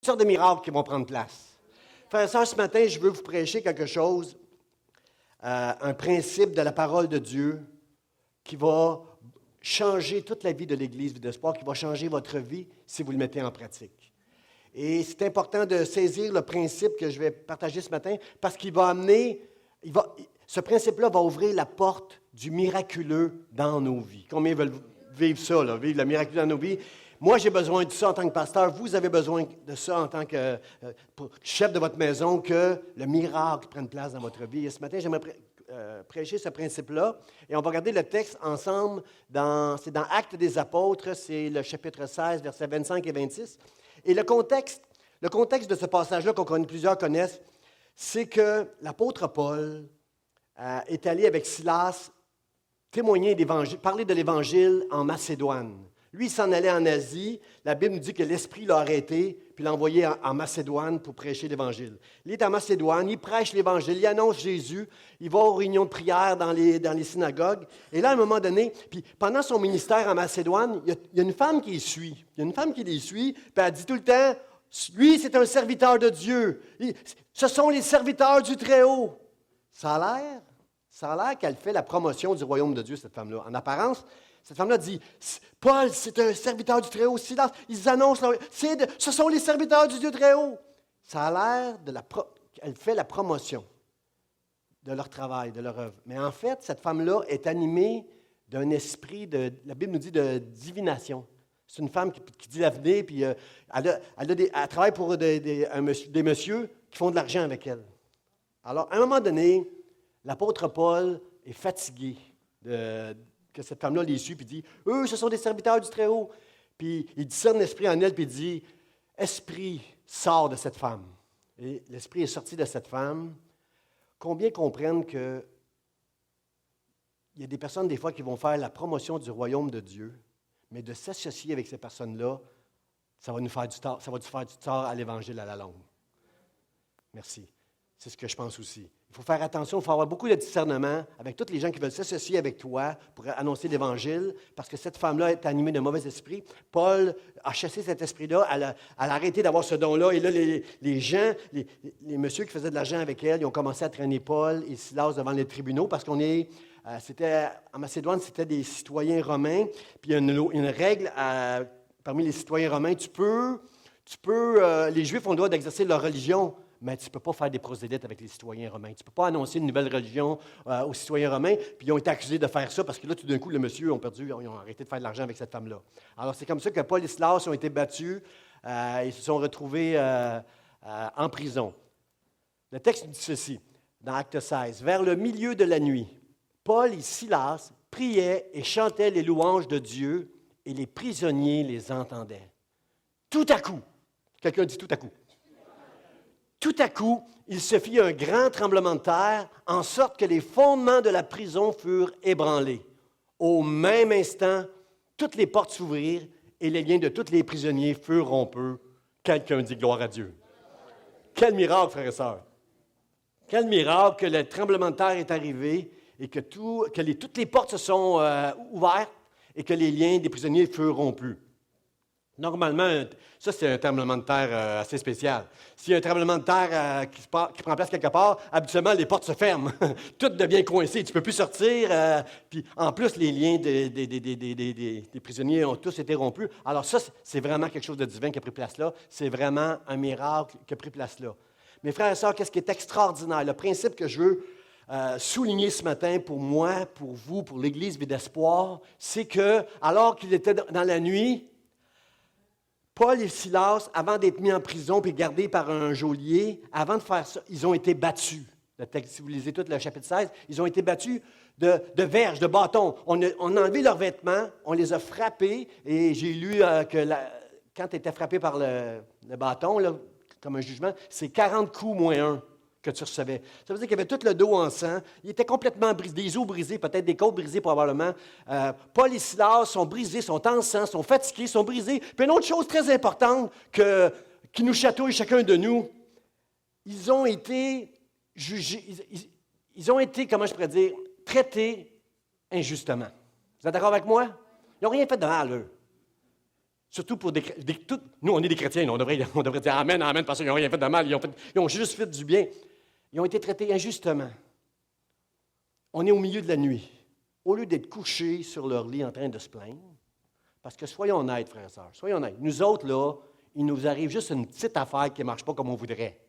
sortes de miracles qui vont prendre place. Frères et sœurs, ce matin, je veux vous prêcher quelque chose, un principe de la parole de Dieu qui va changer toute la vie de l'Église Vie d'Espoir, qui va changer votre vie si vous le mettez en pratique. Et c'est important de saisir le principe que je vais partager ce matin parce qu'il va amener, ce principe-là va ouvrir la porte du miraculeux dans nos vies. Combien veulent vivre ça, là, vivre le miraculeux dans nos vies? Moi, j'ai besoin de ça en tant que pasteur. Vous avez besoin de ça en tant que chef de votre maison, que le miracle prenne place dans votre vie. Et ce matin, j'aimerais prêcher ce principe-là. Et on va regarder le texte ensemble. C'est dans Actes des Apôtres, c'est le chapitre 16, versets 25 et 26. Et le contexte de ce passage-là, plusieurs connaissent, c'est que l'apôtre Paul est allé avec Silas témoigner d'évangile, parler de l'Évangile en Macédoine. Lui, il s'en allait en Asie. La Bible nous dit que l'Esprit l'a arrêté, puis l'a envoyé en Macédoine pour prêcher l'Évangile. Il est en Macédoine, il prêche l'Évangile, il annonce Jésus, il va aux réunions de prière dans les synagogues. Et là, à un moment donné, puis pendant son ministère en Macédoine, il y a une femme qui les suit. Il y a une femme qui les suit, puis elle dit tout le temps, lui, c'est un serviteur de Dieu. Ce sont les serviteurs du Très-Haut. Ça a l'air qu'elle fait la promotion du royaume de Dieu, cette femme-là. En apparence, cette femme-là dit, Paul, c'est un serviteur du Très-Haut. Silas, ils annoncent, ce sont les serviteurs du Dieu Très-Haut. Ça a l'air qu'elle fait la promotion de leur travail, de leur œuvre. Mais en fait, cette femme-là est animée d'un esprit, la Bible nous dit, de divination. C'est une femme qui dit l'avenir, puis elle travaille pour des messieurs qui font de l'argent avec elle. Alors, à un moment donné, l'apôtre Paul est fatigué que cette femme-là les suit, puis dit, « Eux, ce sont des serviteurs du Très-Haut. » Puis il discerne l'esprit en elle, puis il dit, « Esprit, sors de cette femme. » Et l'esprit est sorti de cette femme. Combien comprennent qu'il y a des personnes, des fois, qui vont faire la promotion du royaume de Dieu, mais de s'associer avec ces personnes-là, ça va nous faire du tort, ça va nous faire du tort à l'Évangile à la longue. Merci. C'est ce que je pense aussi. Il faut faire attention, il faut avoir beaucoup de discernement avec tous les gens qui veulent s'associer avec toi pour annoncer l'Évangile, parce que cette femme-là est animée de mauvais esprits. Paul a chassé cet esprit-là, elle a arrêté d'avoir ce don-là, et là, les gens, les messieurs qui faisaient de l'argent avec elle, ils ont commencé à traîner Paul et Silas devant les tribunaux, parce qu'on est... en Macédoine, c'était des citoyens romains, puis il y a une règle parmi les citoyens romains, les Juifs ont le droit d'exercer leur religion, mais tu ne peux pas faire des prosélytes avec les citoyens romains. Tu ne peux pas annoncer une nouvelle religion aux citoyens romains, puis ils ont été accusés de faire ça, parce que là, tout d'un coup, le monsieur ils ont arrêté de faire de l'argent avec cette femme-là. Alors, c'est comme ça que Paul et Silas ont été battus, ils se sont retrouvés en prison. Le texte dit ceci, dans Acte 16, « Vers le milieu de la nuit, Paul et Silas priaient et chantaient les louanges de Dieu, et les prisonniers les entendaient. Tout à coup, quelqu'un dit tout à coup, tout à coup, il se fit un grand tremblement de terre, en sorte que les fondements de la prison furent ébranlés. Au même instant, toutes les portes s'ouvrirent et les liens de tous les prisonniers furent rompus. Quelqu'un dit gloire à Dieu. Quel miracle, frères et sœurs! Quel miracle que le tremblement de terre est arrivé et que toutes les portes se sont ouvertes et que les liens des prisonniers furent rompus. Normalement, ça, c'est un tremblement de terre assez spécial. S'il y a un tremblement de terre qui prend place quelque part, habituellement, les portes se ferment. Tout devient coincé. Tu ne peux plus sortir. Puis, en plus, les liens des prisonniers ont tous été rompus. Alors ça, c'est vraiment quelque chose de divin qui a pris place là. C'est vraiment un miracle qui a pris place là. Mes frères et sœurs, qu'est-ce qui est extraordinaire? Le principe que je veux souligner ce matin pour moi, pour vous, pour l'Église Vie d'Espoir, c'est que, alors qu'il était dans la nuit, Paul et Silas, avant d'être mis en prison et gardés par un geôlier, avant de faire ça, ils ont été battus. Le texte, si vous lisez tout le chapitre 16, ils ont été battus de verges, de bâtons. On a enlevé leurs vêtements, on les a frappés, et j'ai lu que quand tu étais frappé par le bâton, là, comme un jugement, c'est 40 coups moins un que tu recevais. Ça veut dire qu'il avait tout le dos en sang. Il était complètement brisé, des os brisés, peut-être des côtes brisées probablement. Paul et Silas sont brisés, sont en sang, sont fatigués, sont brisés. Puis une autre chose très importante qui nous chatouille chacun de nous, ils ont été jugés, ils ont été, comment je pourrais dire, traités injustement. Vous êtes d'accord avec moi? Ils n'ont rien fait de mal, eux. Surtout pour nous, on est des chrétiens, on devrait dire Amen, Amen, parce qu'ils n'ont rien fait de mal, ils ont juste fait du bien. Ils ont été traités injustement. On est au milieu de la nuit. Au lieu d'être couchés sur leur lit en train de se plaindre, parce que soyons honnêtes, frères et sœurs, soyons honnêtes. Nous autres, là, il nous arrive juste une petite affaire qui ne marche pas comme on voudrait.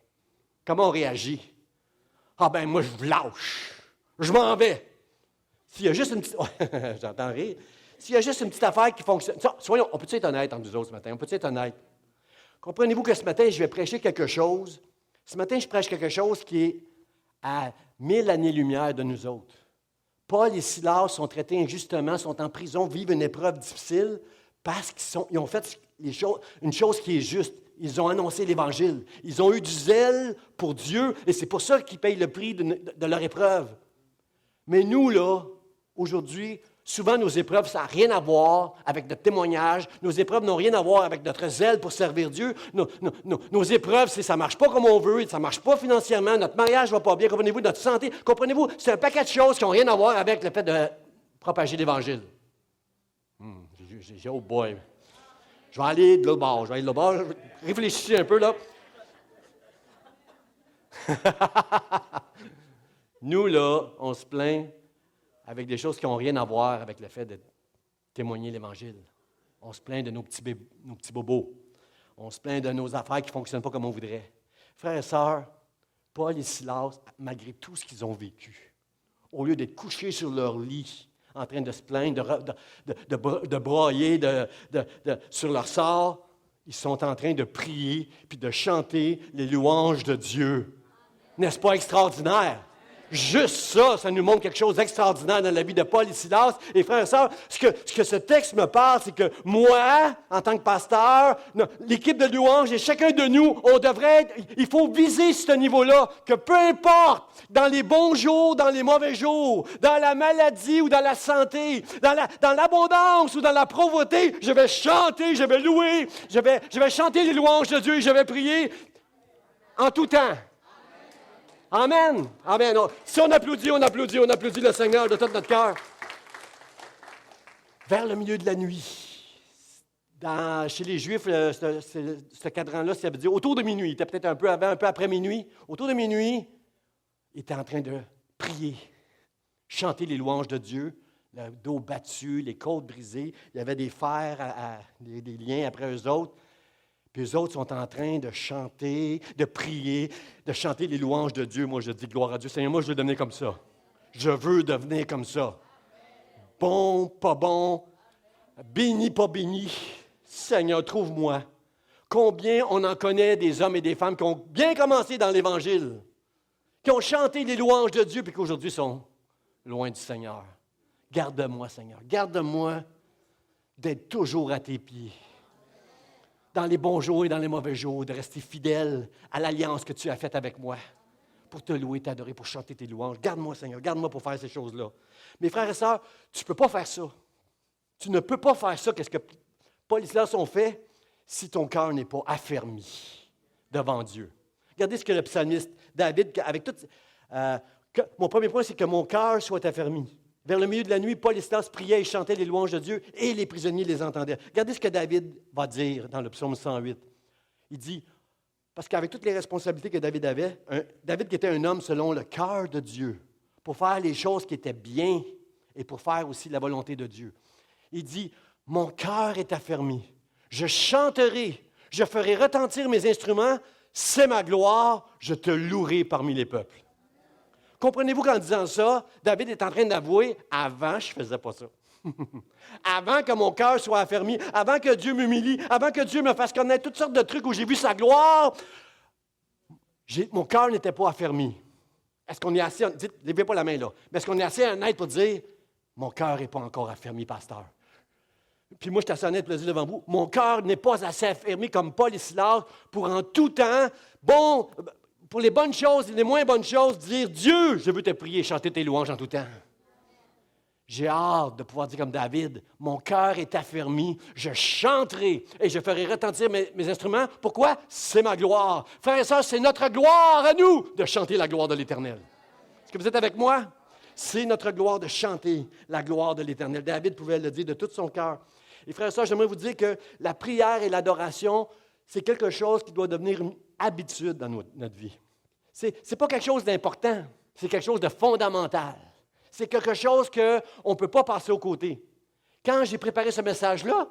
Comment on réagit? Ah ben moi, je vous lâche. Je m'en vais. S'il y a juste une petite... J'entends rire. S'il y a juste une petite affaire qui fonctionne... Soyons, on peut-tu être honnête entre nous autres ce matin? On peut-tu être honnête? Comprenez-vous que ce matin, je vais prêcher quelque chose. Ce matin, je prêche quelque chose qui est à 1000 années-lumière de nous autres. Paul et Silas sont traités injustement, sont en prison, vivent une épreuve difficile parce qu'ils ont fait une chose qui est juste. Ils ont annoncé l'Évangile. Ils ont eu du zèle pour Dieu et c'est pour ça qu'ils payent le prix de leur épreuve. Mais nous, là, aujourd'hui, souvent nos épreuves, ça n'a rien à voir avec notre témoignage. Nos épreuves n'ont rien à voir avec notre zèle pour servir Dieu. Nos épreuves, ça ne marche pas comme on veut, ça ne marche pas financièrement, notre mariage ne va pas bien, comprenez-vous, notre santé. Comprenez-vous, c'est un paquet de choses qui n'ont rien à voir avec le fait de propager l'Évangile. Oh boy. Je vais aller de l'autre bord, Réfléchissez un peu, là. Nous, là, on se plaint avec des choses qui n'ont rien à voir avec le fait de témoigner l'Évangile. On se plaint de nos petits bobos. On se plaint de nos affaires qui ne fonctionnent pas comme on voudrait. Frères et sœurs, Paul et Silas, malgré tout ce qu'ils ont vécu, au lieu d'être couchés sur leur lit, en train de se plaindre, de broyer sur leur sort, ils sont en train de prier puis de chanter les louanges de Dieu. N'est-ce pas extraordinaire? Juste ça, ça nous montre quelque chose d'extraordinaire dans la vie de Paul et Silas. Et frères et sœurs, ce que ce texte me parle, c'est que moi, en tant que pasteur, l'équipe de louanges et chacun de nous, il faut viser ce niveau-là, que peu importe, dans les bons jours, dans les mauvais jours, dans la maladie ou dans la santé, dans l'abondance ou dans la pauvreté, je vais chanter, je vais louer, je vais chanter les louanges de Dieu et je vais prier en tout temps. Amen. Amen. Si on applaudit le Seigneur de tout notre cœur. Vers le milieu de la nuit, chez les Juifs, ce cadran-là, ça veut dire autour de minuit. Il était peut-être un peu avant, un peu après minuit. Autour de minuit, il était en train de prier, chanter les louanges de Dieu, le dos battu, les côtes brisées. Il y avait des fers, des liens après eux autres. Puis eux autres sont en train de chanter, de prier, de chanter les louanges de Dieu. Moi, je dis gloire à Dieu. Seigneur, moi, je veux devenir comme ça. Je veux devenir comme ça. Bon, pas bon, béni, pas béni. Seigneur, trouve-moi. Combien on en connaît des hommes et des femmes qui ont bien commencé dans l'Évangile, qui ont chanté les louanges de Dieu, puis qu'aujourd'hui sont loin du Seigneur. Garde-moi, Seigneur. Garde-moi d'être toujours à tes pieds. Dans les bons jours et dans les mauvais jours, de rester fidèle à l'alliance que tu as faite avec moi, pour te louer, t'adorer, pour chanter tes louanges. Garde-moi, Seigneur, garde-moi pour faire ces choses-là. Mes frères et sœurs, tu ne peux pas faire ça. Tu ne peux pas faire ça, qu'est-ce que Paul et Silas ont fait, si ton cœur n'est pas affermi devant Dieu. Regardez ce que le psalmiste David, avec tout... mon premier point, c'est que mon cœur soit affermi. Vers le milieu de la nuit, Paul et Silas priaient et chantaient les louanges de Dieu et les prisonniers les entendaient. Regardez ce que David va dire dans le psaume 108. Il dit, parce qu'avec toutes les responsabilités que David avait, David qui était un homme selon le cœur de Dieu, pour faire les choses qui étaient bien et pour faire aussi la volonté de Dieu. Il dit, mon cœur est affermi, je chanterai, je ferai retentir mes instruments, c'est ma gloire, je te louerai parmi les peuples. Comprenez-vous qu'en disant ça, David est en train d'avouer, avant, je ne faisais pas ça. Avant que mon cœur soit affermi, avant que Dieu m'humilie, avant que Dieu me fasse connaître toutes sortes de trucs où j'ai vu sa gloire, mon cœur n'était pas affermi. Est-ce qu'on est assez, dites, levez pas la main là, mais est-ce qu'on est assez honnête pour dire, mon cœur n'est pas encore affermi, pasteur? Puis moi, je suis assez honnête pour le dire devant vous, mon cœur n'est pas assez affermi comme Paul et Silas pour en tout temps, pour les bonnes choses et les moins bonnes choses, dire, Dieu, je veux te prier, chanter tes louanges en tout temps. J'ai hâte de pouvoir dire comme David, mon cœur est affermi, je chanterai et je ferai retentir mes instruments. Pourquoi? C'est ma gloire. Frères et sœurs, c'est notre gloire à nous de chanter la gloire de l'Éternel. Est-ce que vous êtes avec moi? C'est notre gloire de chanter la gloire de l'Éternel. David pouvait le dire de tout son cœur. Et frères et sœurs, j'aimerais vous dire que la prière et l'adoration, c'est quelque chose qui doit devenir une habitude dans notre vie. Ce n'est pas quelque chose d'important, c'est quelque chose de fondamental. C'est quelque chose qu'on ne peut pas passer aux côtés. Quand j'ai préparé ce message-là,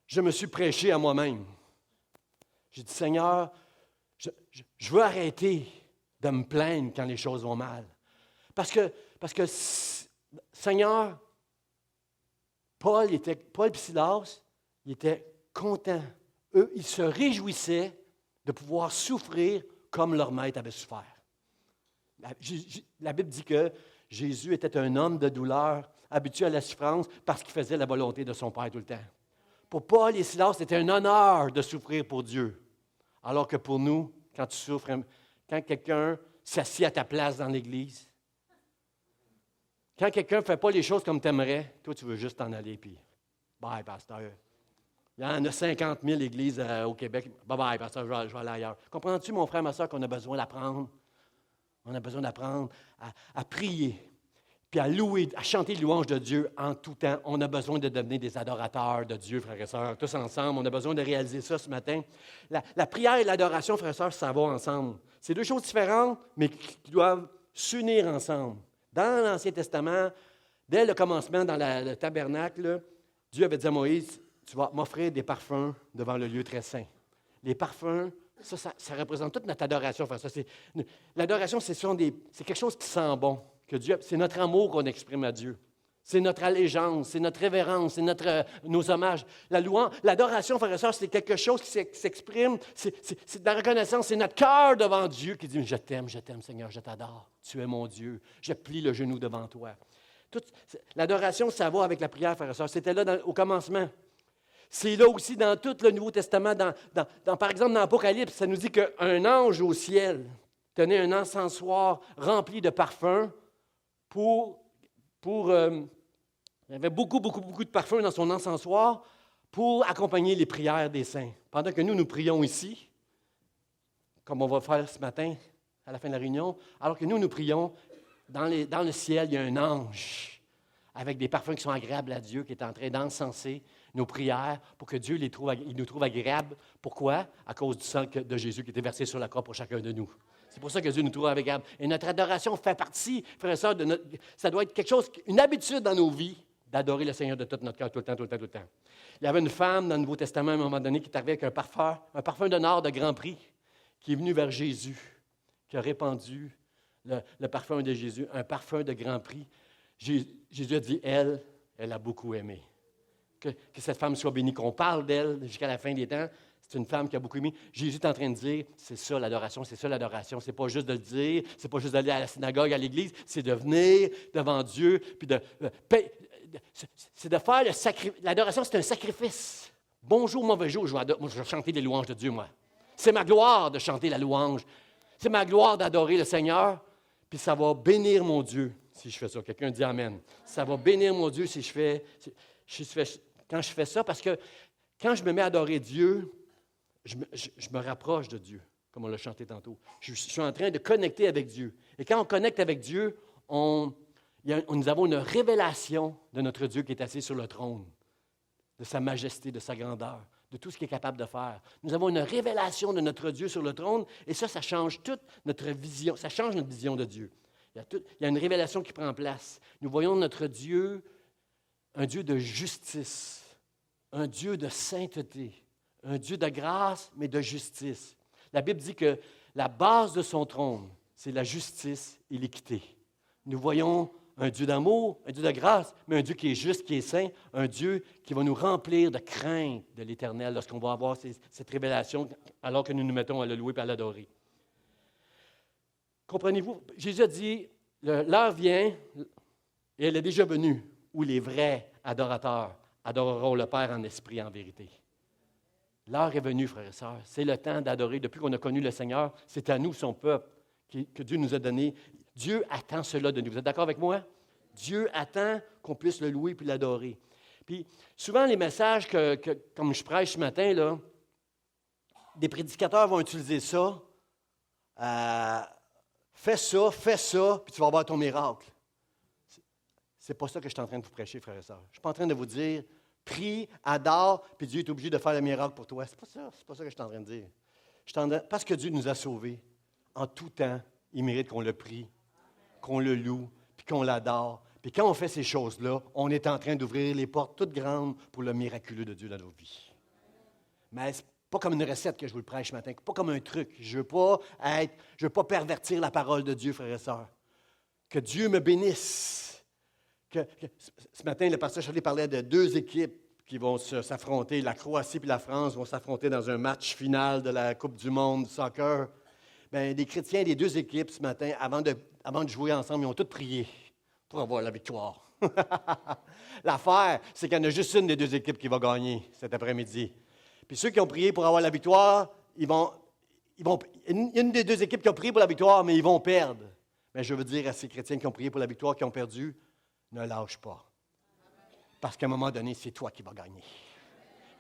je me suis prêché à moi-même. J'ai dit, Seigneur, je veux arrêter de me plaindre quand les choses vont mal. Parce que Seigneur, Paul et Silas, ils étaient contents. Eux, ils se réjouissaient de pouvoir souffrir comme leur maître avait souffert. La Bible dit que Jésus était un homme de douleur, habitué à la souffrance parce qu'il faisait la volonté de son Père tout le temps. Pour Paul et Silas, c'était un honneur de souffrir pour Dieu. Alors que pour nous, quand tu souffres, quand quelqu'un s'assied à ta place dans l'Église, quand quelqu'un ne fait pas les choses comme tu aimerais, toi, tu veux juste t'en aller, puis bye, pasteur. Il y en a 50 000 églises au Québec. Bye, pasteur, je vais aller ailleurs. Comprends-tu, mon frère, ma soeur, qu'on a besoin d'apprendre? On a besoin d'apprendre à prier, puis à louer, à chanter les louanges de Dieu en tout temps. On a besoin de devenir des adorateurs de Dieu, frères et sœurs, tous ensemble. On a besoin de réaliser ça ce matin. La prière et l'adoration, frères et sœurs, ça va ensemble. C'est deux choses différentes, mais qui doivent s'unir ensemble. Dans l'Ancien Testament, dès le commencement, dans le tabernacle, Dieu avait dit à Moïse, tu vas m'offrir des parfums devant le lieu très saint. Les parfums, ça représente toute notre adoration. Enfin, l'adoration, c'est quelque chose qui sent bon. Que Dieu, c'est notre amour qu'on exprime à Dieu. C'est notre allégeance, c'est notre révérence, c'est nos hommages. L'adoration, frères et sœurs, c'est quelque chose qui s'exprime, c'est de la reconnaissance, c'est notre cœur devant Dieu qui dit « Je t'aime, Seigneur, je t'adore. Tu es mon Dieu. Je plie le genou devant toi. » L'adoration, ça va avec la prière, frères et sœurs. C'était là au commencement. C'est là aussi dans tout le Nouveau Testament. Par exemple, dans l'Apocalypse, ça nous dit qu'un ange au ciel tenait un encensoir rempli de parfums il y avait beaucoup de parfums dans son encensoir pour accompagner les prières des saints. Pendant que nous prions ici, comme on va faire ce matin à la fin de la réunion, alors que nous prions, dans le ciel, il y a un ange avec des parfums qui sont agréables à Dieu, qui est en train d'encenser nos prières pour que Dieu il nous trouve agréables. Pourquoi? À cause du sang de Jésus qui était versé sur la croix pour chacun de nous. C'est pour ça que Dieu nous trouve agréables. Et notre adoration fait partie, frères et sœurs, ça doit être quelque chose, une habitude dans nos vies, d'adorer le Seigneur de tout notre cœur, tout le temps. Il y avait une femme dans le Nouveau Testament, à un moment donné, qui est arrivée avec un parfum de nard de Grand Prix, qui est venu vers Jésus, qui a répandu le parfum de Jésus, un parfum de Grand Prix. Jésus a dit, elle a beaucoup aimé. Que cette femme soit bénie, qu'on parle d'elle jusqu'à la fin des temps. C'est une femme qui a beaucoup aimé. Jésus est en train de dire, c'est ça l'adoration. C'est pas juste de le dire, c'est pas juste d'aller à la synagogue, à l'église, c'est de venir devant Dieu, puis c'est de faire le sacrifice. L'adoration, c'est un sacrifice. Bonjour, mauvais jour, je vais chanter les louanges de Dieu, moi. C'est ma gloire de chanter la louange. C'est ma gloire d'adorer le Seigneur, puis ça va bénir mon Dieu si je fais ça. Quelqu'un dit Amen. Ça va bénir mon Dieu si quand je fais ça, parce que quand je me mets à adorer Dieu, je me rapproche de Dieu, comme on l'a chanté tantôt. Je suis en train de connecter avec Dieu. Et quand on connecte avec Dieu, nous avons une révélation de notre Dieu qui est assis sur le trône, de sa majesté, de sa grandeur, de tout ce qu'il est capable de faire. Nous avons une révélation de notre Dieu sur le trône, et ça change toute notre vision, ça change notre vision de Dieu. Il y a une révélation qui prend place. Nous voyons notre Dieu, un Dieu de justice, un Dieu de sainteté, un Dieu de grâce, mais de justice. La Bible dit que la base de son trône, c'est la justice et l'équité. Nous voyons un Dieu d'amour, un Dieu de grâce, mais un Dieu qui est juste, qui est saint, un Dieu qui va nous remplir de crainte de l'Éternel lorsqu'on va avoir cette révélation alors que nous nous mettons à le louer et à l'adorer. Comprenez-vous? Jésus a dit, l'heure vient, et elle est déjà venue, où les vrais adorateurs adoreront le Père en esprit et en vérité. L'heure est venue, frères et sœurs. C'est le temps d'adorer. Depuis qu'on a connu le Seigneur, c'est à nous, son peuple, que Dieu nous a donné. Dieu attend cela de nous. Vous êtes d'accord avec moi? Dieu attend qu'on puisse le louer et l'adorer. Puis, souvent, les messages comme je prêche ce matin, là, des prédicateurs vont utiliser ça. Fais ça, puis tu vas avoir ton miracle. C'est pas ça que je suis en train de vous prêcher, frères et sœurs. Je ne suis pas en train de vous dire Prie, adore, puis Dieu est obligé de faire le miracle pour toi. C'est pas ça que je suis en train de dire. Parce que Dieu nous a sauvés, en tout temps, il mérite qu'on le prie, qu'on le loue, puis qu'on l'adore. Puis quand on fait ces choses-là, on est en train d'ouvrir les portes toutes grandes pour le miraculeux de Dieu dans nos vies. Mais ce n'est pas comme une recette que je vous le prêche ce matin, pas comme un truc. Je ne veux pas pervertir la parole de Dieu, frères et sœurs. Que Dieu me bénisse. Ce matin, le pasteur Charlie parlait de 2 équipes qui vont s'affronter. La Croatie et la France vont s'affronter dans un match final de la Coupe du monde du soccer. Bien, les chrétiens des 2 équipes ce matin, avant de jouer ensemble, ils ont tous prié pour avoir la victoire. L'affaire, c'est qu'il y en a juste une des 2 équipes qui va gagner cet après-midi. Puis ceux qui ont prié pour avoir la victoire, une des 2 équipes qui ont prié pour la victoire, mais ils vont perdre. Mais je veux dire à ces chrétiens qui ont prié pour la victoire, qui ont perdu, ne lâche pas. Parce qu'à un moment donné, c'est toi qui vas gagner.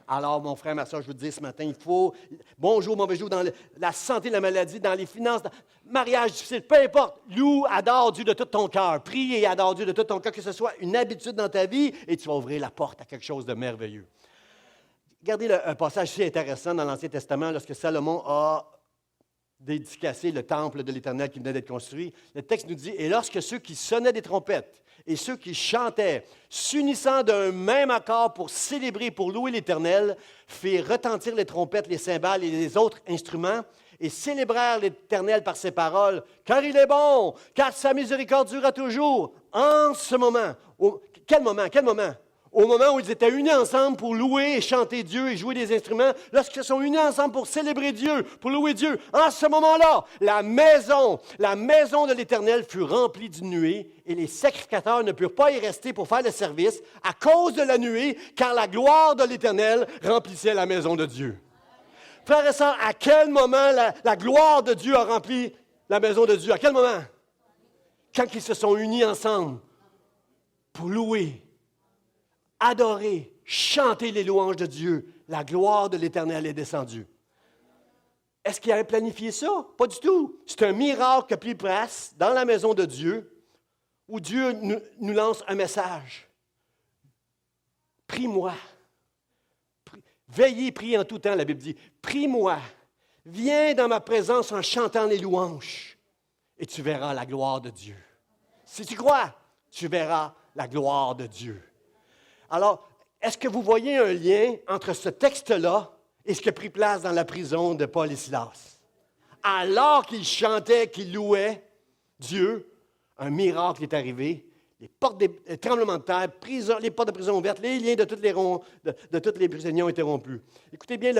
Alors, mon frère, ma soeur, je vous dis ce matin, il faut, bon jour, mauvais jour, dans la santé, la maladie, dans les finances, dans mariage difficile, peu importe, loue, adore Dieu de tout ton cœur. Prie et adore Dieu de tout ton cœur, que ce soit une habitude dans ta vie, et tu vas ouvrir la porte à quelque chose de merveilleux. Regardez un passage si intéressant dans l'Ancien Testament, lorsque Salomon a dédicacé le temple de l'Éternel qui venait d'être construit. Le texte nous dit, « Et lorsque ceux qui sonnaient des trompettes et ceux qui chantaient, s'unissant d'un même accord pour célébrer, pour louer l'Éternel, firent retentir les trompettes, les cymbales et les autres instruments, et célébrèrent l'Éternel par ses paroles, car il est bon, car sa miséricorde durera toujours. » En ce moment, quel moment? Au moment où ils étaient unis ensemble pour louer et chanter Dieu et jouer des instruments, lorsqu'ils sont unis ensemble pour célébrer Dieu, pour louer Dieu, en ce moment-là, la maison de l'Éternel fut remplie d'une nuée et les sacrificateurs ne purent pas y rester pour faire le service à cause de la nuée, car la gloire de l'Éternel remplissait la maison de Dieu. Frères et sœurs, à quel moment la gloire de Dieu a rempli la maison de Dieu? À quel moment? Quand ils se sont unis ensemble pour louer, adorer, chanter les louanges de Dieu, la gloire de l'Éternel est descendue. Est-ce qu'il avait planifié ça? Pas du tout. C'est un miracle qui a pris place dans la maison de Dieu, où Dieu nous lance un message. Prie-moi. Veillez, priez en tout temps, la Bible dit. Prie-moi. Viens dans ma présence en chantant les louanges, et tu verras la gloire de Dieu. Si tu crois, tu verras la gloire de Dieu. Alors, est-ce que vous voyez un lien entre ce texte-là et ce qui a pris place dans la prison de Paul et Silas? Alors qu'ils chantaient, qu'ils louaient Dieu, un miracle est arrivé. Les tremblements de terre, les portes de prison ouvertes, les liens de tous les prisonniers ont été rompus. Écoutez bien,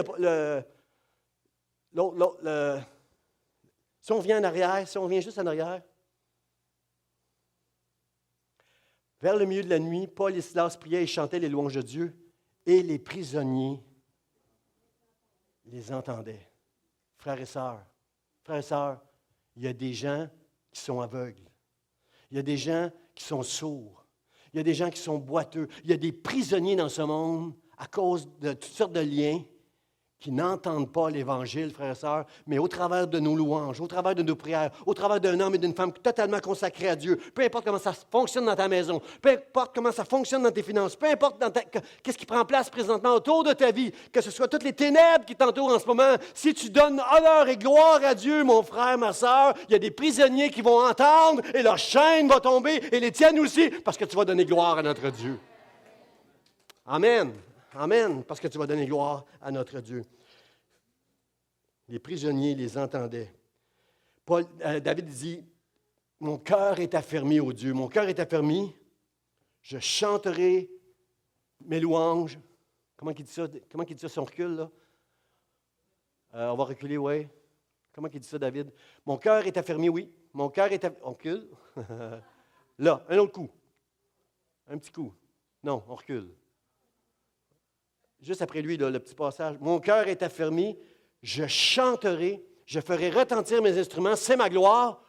si on vient juste en arrière, vers le milieu de la nuit, Paul et Silas priaient et chantaient les louanges de Dieu, et les prisonniers les entendaient. Frères et sœurs, il y a des gens qui sont aveugles. Il y a des gens qui sont sourds. Il y a des gens qui sont boiteux. Il y a des prisonniers dans ce monde à cause de toutes sortes de liens qui n'entendent pas l'Évangile, frères et sœurs, mais au travers de nos louanges, au travers de nos prières, au travers d'un homme et d'une femme totalement consacrés à Dieu, peu importe comment ça fonctionne dans ta maison, peu importe comment ça fonctionne dans tes finances, peu importe qu'est-ce qui prend place présentement autour de ta vie, que ce soit toutes les ténèbres qui t'entourent en ce moment, si tu donnes honneur et gloire à Dieu, mon frère, ma sœur, il y a des prisonniers qui vont entendre et leur chaîne va tomber et les tiennes aussi, parce que tu vas donner gloire à notre Dieu. Amen. Amen, parce que tu vas donner gloire à notre Dieu. Les prisonniers les entendaient. David dit, « Mon cœur est affermi, ô Dieu, mon cœur est affermi, je chanterai mes louanges. » Comment il dit ça? Comment il dit ça, son recul, là? On va reculer, oui. Comment il dit ça, David? « Mon cœur est affermi, oui. Mon cœur est affermi. » On recule. Là, un autre coup. Un petit coup. Non, on recule. Juste après lui, là, le petit passage. « Mon cœur est affermi, je chanterai, je ferai retentir mes instruments, c'est ma gloire. »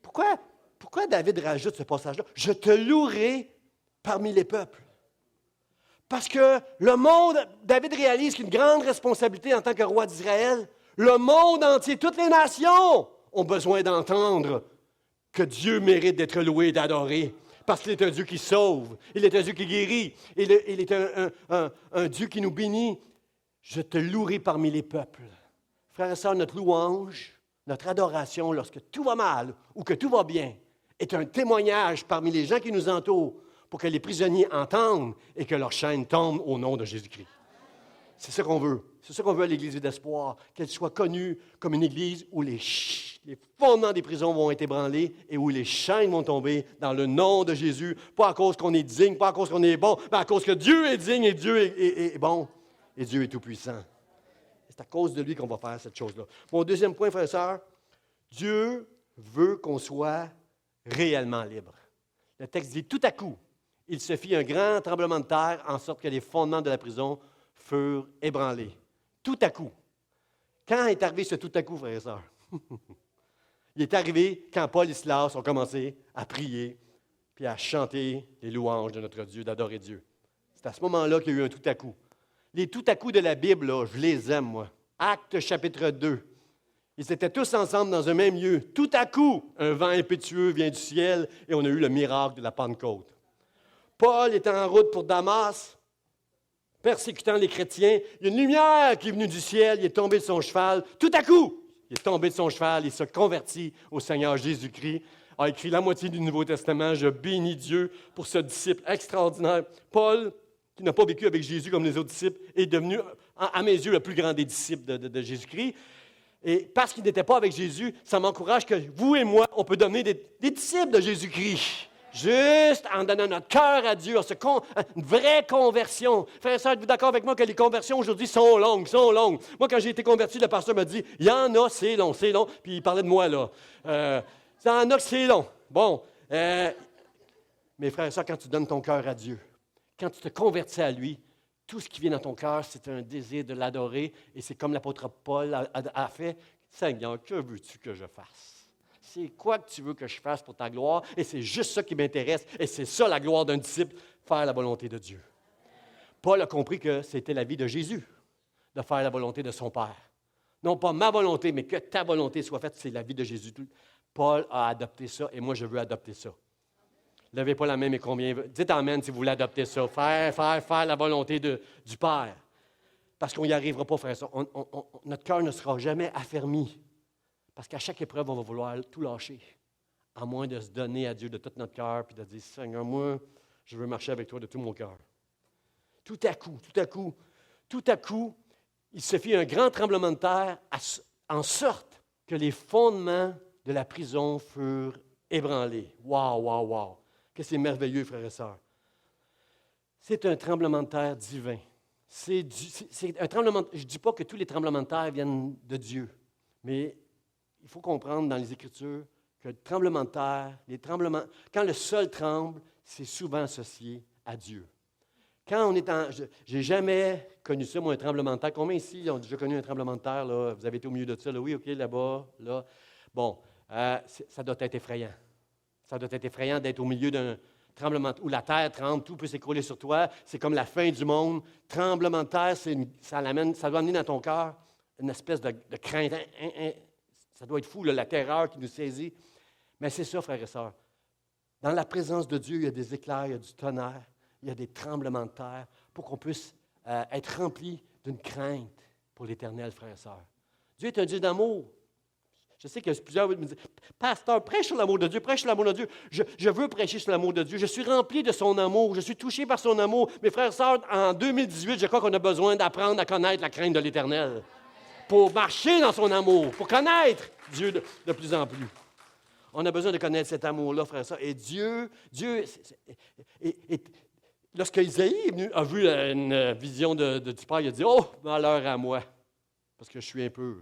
Pourquoi David rajoute ce passage-là? « Je te louerai parmi les peuples. » Parce que le monde, David réalise qu'une grande responsabilité en tant que roi d'Israël, le monde entier, toutes les nations ont besoin d'entendre que Dieu mérite d'être loué et d'adoré. Parce qu'il est un Dieu qui sauve. Il est un Dieu qui guérit. Il est un Dieu qui nous bénit. Je te louerai parmi les peuples. Frères et sœurs, notre louange, notre adoration, lorsque tout va mal ou que tout va bien, est un témoignage parmi les gens qui nous entourent pour que les prisonniers entendent et que leur chaîne tombe au nom de Jésus-Christ. C'est ça qu'on veut. C'est ça qu'on veut à l'Église d'Espoir, qu'elle soit connue comme une Église où les fondements des prisons vont être ébranlés et où les chaînes vont tomber dans le nom de Jésus, pas à cause qu'on est digne, pas à cause qu'on est bon, mais à cause que Dieu est digne et Dieu est bon et Dieu est tout-puissant. C'est à cause de lui qu'on va faire cette chose-là. Mon deuxième point, frères et sœurs, Dieu veut qu'on soit réellement libre. Le texte dit, tout à coup, il se fit un grand tremblement de terre en sorte que les fondements de la prison furent ébranlés. Tout à coup. Quand est arrivé ce tout à coup, frères et sœurs? Il est arrivé quand Paul et Silas ont commencé à prier puis à chanter les louanges de notre Dieu, d'adorer Dieu. C'est à ce moment-là qu'il y a eu un tout à coup. Les tout à coup de la Bible, là, je les aime, moi. Actes chapitre 2. Ils étaient tous ensemble dans un même lieu. Tout à coup, un vent impétueux vient du ciel et on a eu le miracle de la Pentecôte. Paul est en route pour Damas, persécutant les chrétiens. Il y a une lumière qui est venue du ciel, il est tombé de son cheval. Tout à coup, il est tombé de son cheval, il se convertit au Seigneur Jésus-Christ, a écrit la moitié du Nouveau Testament. Je bénis Dieu pour ce disciple extraordinaire. Paul, qui n'a pas vécu avec Jésus comme les autres disciples, est devenu, à mes yeux, le plus grand des disciples de Jésus-Christ. Et parce qu'il n'était pas avec Jésus, ça m'encourage que vous et moi, on peut devenir des disciples de Jésus-Christ. Juste en donnant notre cœur à Dieu, une vraie conversion. Frères et sœurs, êtes-vous d'accord avec moi que les conversions aujourd'hui sont longues, Moi, quand j'ai été converti, le pasteur m'a dit, il y en a, c'est long. Puis il parlait de moi, là. Il y en a que c'est long. Bon. Mais frères et sœurs, quand tu donnes ton cœur à Dieu, quand tu te convertis à lui, tout ce qui vient dans ton cœur, c'est un désir de l'adorer. Et c'est comme l'apôtre Paul a fait. Seigneur, que veux-tu que je fasse? C'est quoi que tu veux que je fasse pour ta gloire? Et c'est juste ça qui m'intéresse. Et c'est ça la gloire d'un disciple, faire la volonté de Dieu. Paul a compris que c'était la vie de Jésus, de faire la volonté de son Père. Non pas ma volonté, mais que ta volonté soit faite, c'est la vie de Jésus. Paul a adopté ça et moi, je veux adopter ça. Levez pas la main, mais combien? Dites amen si vous voulez adopter ça. Faire la volonté du Père. Parce qu'on n'y arrivera pas, frère. Notre cœur ne sera jamais affermi. Parce qu'à chaque épreuve, on va vouloir tout lâcher. À moins de se donner à Dieu de tout notre cœur puis de dire, Seigneur, moi, je veux marcher avec toi de tout mon cœur. Tout à coup, il se fit un grand tremblement de terre en sorte que les fondements de la prison furent ébranlés. Wow! Que c'est merveilleux, frères et sœurs. C'est un tremblement de terre divin. C'est un tremblement. Je ne dis pas que tous les tremblements de terre viennent de Dieu, mais il faut comprendre dans les Écritures que le tremblement de terre, quand le sol tremble, c'est souvent associé à Dieu. Quand on est je n'ai jamais connu ça, moi, un tremblement de terre. Combien ici ont déjà connu un tremblement de terre? Là? Vous avez été au milieu de ça? Là? Oui, OK, là-bas, là. Bon, ça doit être effrayant. Ça doit être effrayant d'être au milieu d'un tremblement où la terre tremble, tout peut s'écrouler sur toi. C'est comme la fin du monde. Tremblement de terre, ça doit amener dans ton cœur une espèce de crainte. Ça doit être fou, là, la terreur qui nous saisit. Mais c'est ça, frères et sœurs. Dans la présence de Dieu, il y a des éclairs, il y a du tonnerre, il y a des tremblements de terre pour qu'on puisse être rempli d'une crainte pour l'Éternel, frères et sœurs. Dieu est un Dieu d'amour. Je sais qu'il y a plusieurs qui me disent, Pasteur, prêche sur l'amour de Dieu, prêche sur l'amour de Dieu. Je veux prêcher sur l'amour de Dieu. Je suis rempli de son amour. Je suis touché par son amour. Mes frères et sœurs, en 2018, je crois qu'on a besoin d'apprendre à connaître la crainte de l'Éternel pour marcher dans son amour, pour connaître Dieu de plus en plus. On a besoin de connaître cet amour-là, frères et sœurs. Et Dieu lorsque Isaïe a vu une vision du Père, il a dit, « Oh, malheur à moi, parce que je suis impur. »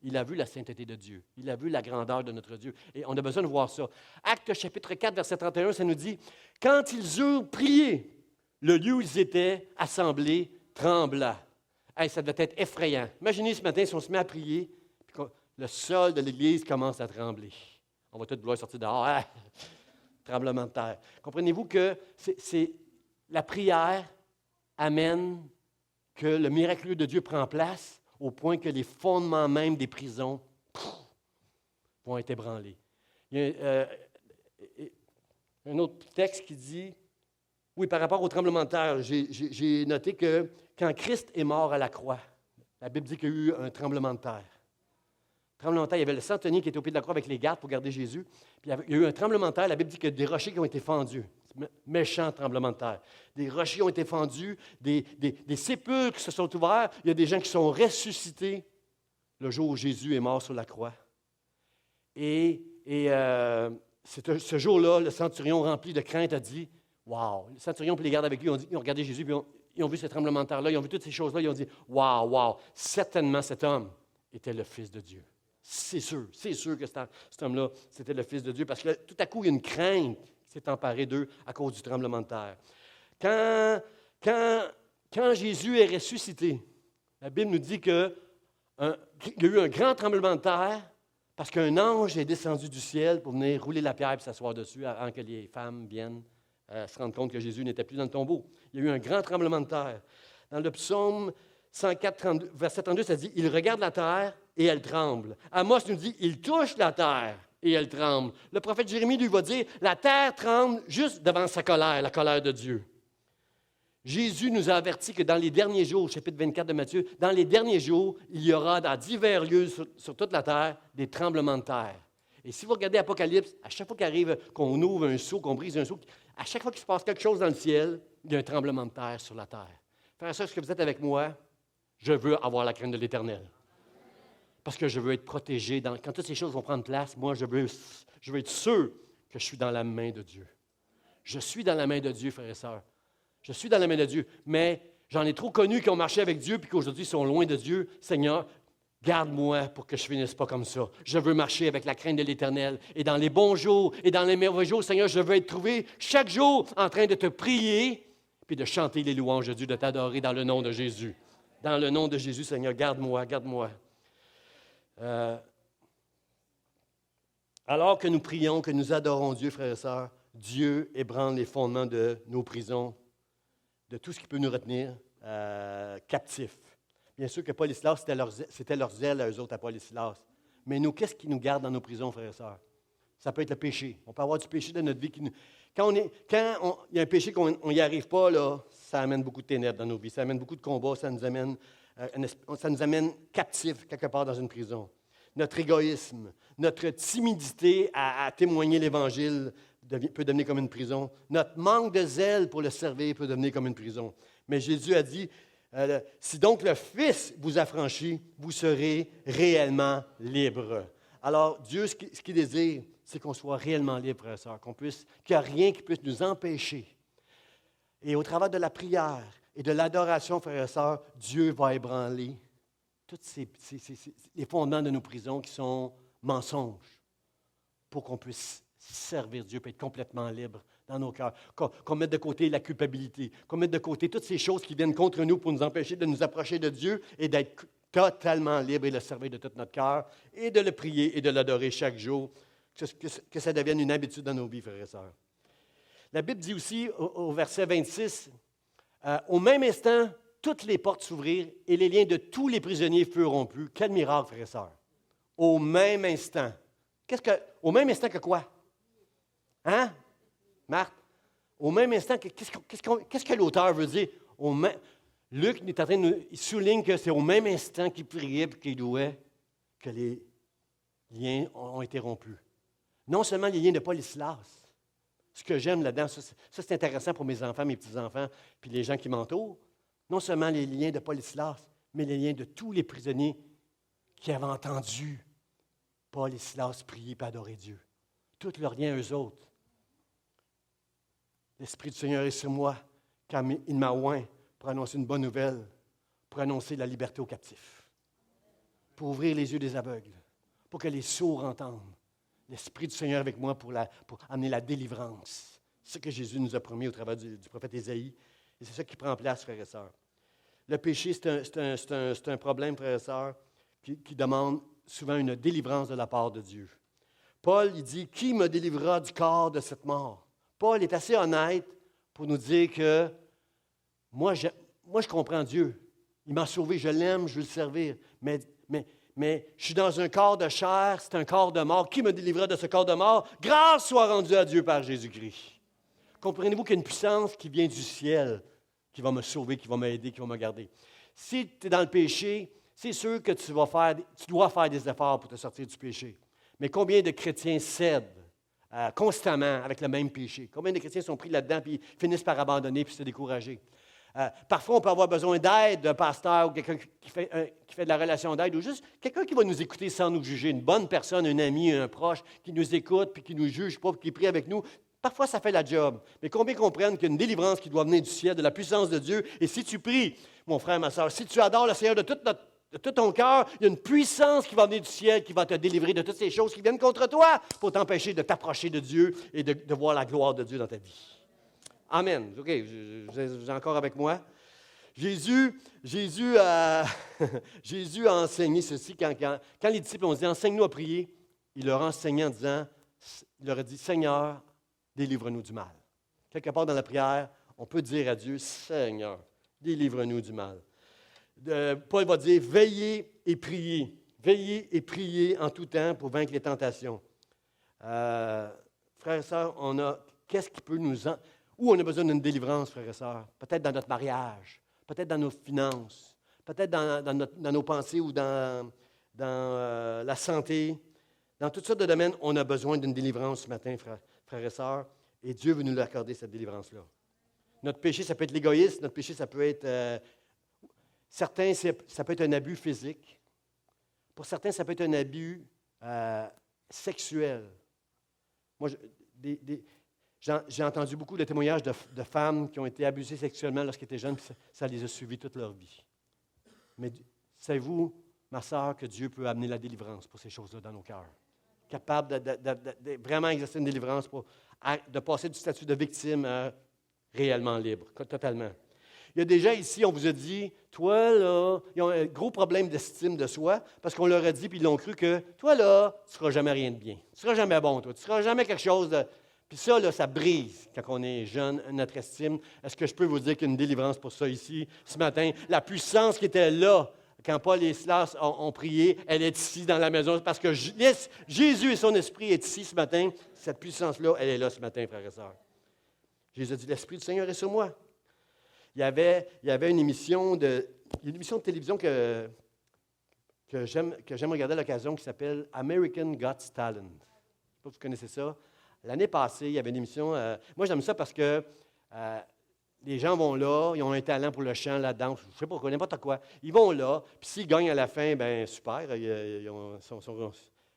Il a vu la sainteté de Dieu. Il a vu la grandeur de notre Dieu. Et on a besoin de voir ça. Actes chapitre 4, verset 31, ça nous dit, « Quand ils eurent prié, le lieu où ils étaient assemblés trembla. » Hey, ça devait être effrayant. Imaginez ce matin si on se met à prier, puis le sol de l'Église commence à trembler. On va tous vouloir sortir dehors. Ah! Tremblement de terre. Comprenez-vous que la prière amène que le miraculeux de Dieu prend place au point que les fondements même des prisons vont être ébranlés. Un autre texte qui dit, oui, par rapport au tremblement de terre, j'ai noté que quand Christ est mort à la croix, la Bible dit qu'il y a eu un tremblement de terre. Tremblement de terre, il y avait le centenier qui était au pied de la croix avec les gardes pour garder Jésus. Puis il y a eu un tremblement de terre. La Bible dit qu'il y a des rochers qui ont été fendus. Méchant tremblement de terre. Des rochers ont été fendus, des sépulcres se sont ouverts. Il y a des gens qui sont ressuscités le jour où Jésus est mort sur la croix. Et ce jour-là, le centurion rempli de crainte a dit, « Wow! » Le centurion et les gardes avec lui ils ont regardé Jésus, puis ils ont vu ce tremblement de terre-là, ils ont vu toutes ces choses-là, ils ont dit, « Wow! Wow! Certainement cet homme était le Fils de Dieu. » C'est sûr que cet homme-là, c'était le Fils de Dieu, parce que là, tout à coup, il y a une crainte qui s'est emparée d'eux à cause du tremblement de terre. Quand Jésus est ressuscité, la Bible nous dit qu'il y a eu un grand tremblement de terre parce qu'un ange est descendu du ciel pour venir rouler la pierre et s'asseoir dessus avant que les femmes viennent se rendre compte que Jésus n'était plus dans le tombeau. Il y a eu un grand tremblement de terre. Dans le psaume 104, 32, verset 32, ça dit « Il regarde la terre et elle tremble. » Amos nous dit « Il touche la terre et elle tremble. » Le prophète Jérémie lui va dire « La terre tremble juste devant sa colère, la colère de Dieu. » Jésus nous a averti que dans les derniers jours, chapitre 24 de Matthieu, dans les derniers jours, il y aura dans divers lieux sur toute la terre des tremblements de terre. Et si vous regardez Apocalypse, à chaque fois qu'il arrive, qu'on ouvre un seau, qu'on brise un seau, à chaque fois qu'il se passe quelque chose dans le ciel, il y a un tremblement de terre sur la terre. Frères et sœurs, est-ce que vous êtes avec moi? Je veux avoir la crainte de l'Éternel. Parce que je veux être protégé. Quand toutes ces choses vont prendre place, moi, je veux être sûr que je suis dans la main de Dieu. Je suis dans la main de Dieu, frères et sœurs. Je suis dans la main de Dieu. Mais j'en ai trop connus qui ont marché avec Dieu puis qu'aujourd'hui sont loin de Dieu. Seigneur, garde-moi pour que je ne finisse pas comme ça. Je veux marcher avec la crainte de l'Éternel. Et dans les bons jours et dans les mauvais jours, Seigneur, je veux être trouvé chaque jour en train de te prier puis de chanter les louanges de Dieu, de t'adorer dans le nom de Jésus. Dans le nom de Jésus, Seigneur, garde-moi, garde-moi. Alors que nous prions, que nous adorons Dieu, frères et sœurs, Dieu ébranle les fondements de nos prisons, de tout ce qui peut nous retenir captifs. Bien sûr que Paul et Silas, c'était leur zèle à eux autres, à Paul et Silas. Mais nous, qu'est-ce qui nous garde dans nos prisons, frères et sœurs? Ça peut être le péché. On peut avoir du péché dans notre vie. Quand il y a un péché qu'on n'y arrive pas, là, ça amène beaucoup de ténèbres dans nos vies. Ça amène beaucoup de combats. Ça nous amène captifs quelque part dans une prison. Notre égoïsme, notre timidité à témoigner l'Évangile peut devenir comme une prison. Notre manque de zèle pour le servir peut devenir comme une prison. Mais Jésus a dit, si donc le Fils vous affranchit, vous serez réellement libre. Alors, Dieu, ce qu'il désire, c'est qu'on soit réellement libre, frères et sœurs, qu'il n'y a rien qui puisse nous empêcher. Et au travers de la prière et de l'adoration, frères et sœurs, Dieu va ébranler tous les fondements de nos prisons qui sont mensonges pour qu'on puisse servir Dieu et être complètement libre dans nos cœurs. Qu'on mette de côté la culpabilité, qu'on mette de côté toutes ces choses qui viennent contre nous pour nous empêcher de nous approcher de Dieu et d'être totalement libre et le servir de tout notre cœur et de le prier et de l'adorer chaque jour, que ça devienne une habitude dans nos vies, frères et sœurs. La Bible dit aussi au verset 26, au même instant, toutes les portes s'ouvrirent et les liens de tous les prisonniers furent rompus. Quel miracle, frères et sœurs! Au même instant. Au même instant que quoi? Hein? Marthe? Au même instant, qu'est-ce que l'auteur veut dire? Luc est en train il souligne que c'est au même instant qu'il priait et qu'il louait que les liens ont été rompus. Non seulement les liens de Paul et Silas. Ce que j'aime là-dedans, ça c'est intéressant pour mes enfants, mes petits-enfants, puis les gens qui m'entourent. Non seulement les liens de Paul et Silas, mais les liens de tous les prisonniers qui avaient entendu Paul et Silas prier et adorer Dieu. Tous leurs liens, eux autres. L'Esprit du Seigneur est sur moi, car il m'a oint pour annoncer une bonne nouvelle, pour annoncer la liberté aux captifs, pour ouvrir les yeux des aveugles, pour que les sourds entendent. L'Esprit du Seigneur avec moi pour amener la délivrance. C'est ce que Jésus nous a promis au travers du prophète Ésaïe. Et c'est ça qui prend place, frères et sœurs. Le péché, c'est un problème, frères et sœurs, qui demande souvent une délivrance de la part de Dieu. Paul, il dit, « Qui me délivrera du corps de cette mort? » Paul est assez honnête pour nous dire que moi, je comprends Dieu. Il m'a sauvé, je l'aime, je veux le servir. Mais je suis dans un corps de chair, c'est un corps de mort. Qui me délivrera de ce corps de mort? Grâce soit rendue à Dieu par Jésus-Christ. comprenez-vous qu'il y a une puissance qui vient du ciel, qui va me sauver, qui va m'aider, qui va me garder. Si tu es dans le péché, c'est sûr que tu dois faire des efforts pour te sortir du péché. Mais combien de chrétiens cèdent constamment avec le même péché? Combien de chrétiens sont pris là-dedans et finissent par abandonner et se décourager? Parfois, on peut avoir besoin d'aide d'un pasteur ou quelqu'un qui fait de la relation d'aide ou juste quelqu'un qui va nous écouter sans nous juger. Une bonne personne, un ami, un proche qui nous écoute puis qui ne nous juge pas, puis qui prie avec nous. Parfois, ça fait la job. Mais combien comprennent qu'il y a une délivrance qui doit venir du ciel, de la puissance de Dieu? Et si tu pries, mon frère, ma soeur, si tu adores le Seigneur de tout ton cœur, il y a une puissance qui va venir du ciel, qui va te délivrer de toutes ces choses qui viennent contre toi pour t'empêcher de t'approcher de Dieu et de voir la gloire de Dieu dans ta vie. Amen. OK, vous êtes encore avec moi? Jésus a enseigné ceci quand les disciples ont dit « Enseigne-nous à prier », il leur a enseigné en disant, il leur a dit « Seigneur, délivre-nous du mal ». Quelque part dans la prière, on peut dire à Dieu « Seigneur, délivre-nous du mal ». Paul va dire « Veillez et priez. Veillez et priez en tout temps pour vaincre les tentations. » Frères et sœurs, qu'est-ce qui peut où on a besoin d'une délivrance, frères et sœurs? Peut-être dans notre mariage, peut-être dans nos finances, peut-être dans nos pensées ou dans la santé. Dans toutes sortes de domaines, on a besoin d'une délivrance ce matin, frères et sœurs, et Dieu veut nous l'accorder, cette délivrance-là. Notre péché, ça peut être l'égoïsme, notre péché, ça peut être... certains, ça peut être un abus physique. Pour certains, ça peut être un abus sexuel. Moi, j'ai entendu beaucoup de témoignages de femmes qui ont été abusées sexuellement lorsqu'elles étaient jeunes, puis ça les a suivies toute leur vie. Mais savez-vous, ma sœur, que Dieu peut amener la délivrance pour ces choses-là dans nos cœurs? Capable de vraiment exercer une délivrance, de passer du statut de victime à réellement libre, totalement. Il y a des gens ici, on vous a dit, toi, là, ils ont un gros problème d'estime de soi, parce qu'on leur a dit, puis ils l'ont cru, que toi, là, tu ne feras jamais rien de bien. Tu ne seras jamais bon, toi. Tu ne seras jamais quelque chose de... Puis ça, là, ça brise quand on est jeune, notre estime. Est-ce que je peux vous dire qu'il y a une délivrance pour ça ici, ce matin? La puissance qui était là, quand Paul et Silas ont prié, elle est ici dans la maison, parce que Jésus et son esprit est ici ce matin. Cette puissance-là, elle est là ce matin, frères et sœurs. Jésus a dit, l'Esprit du Seigneur est sur moi. Il y avait une émission de télévision que j'aime regarder à l'occasion qui s'appelle American Got Talent. Je ne sais pas si vous connaissez ça. L'année passée, il y avait une émission. Moi, j'aime ça parce que les gens vont là, ils ont un talent pour le chant, la danse, je ne sais pas, n'importe quoi. Ils vont là, puis s'ils gagnent à la fin, bien super,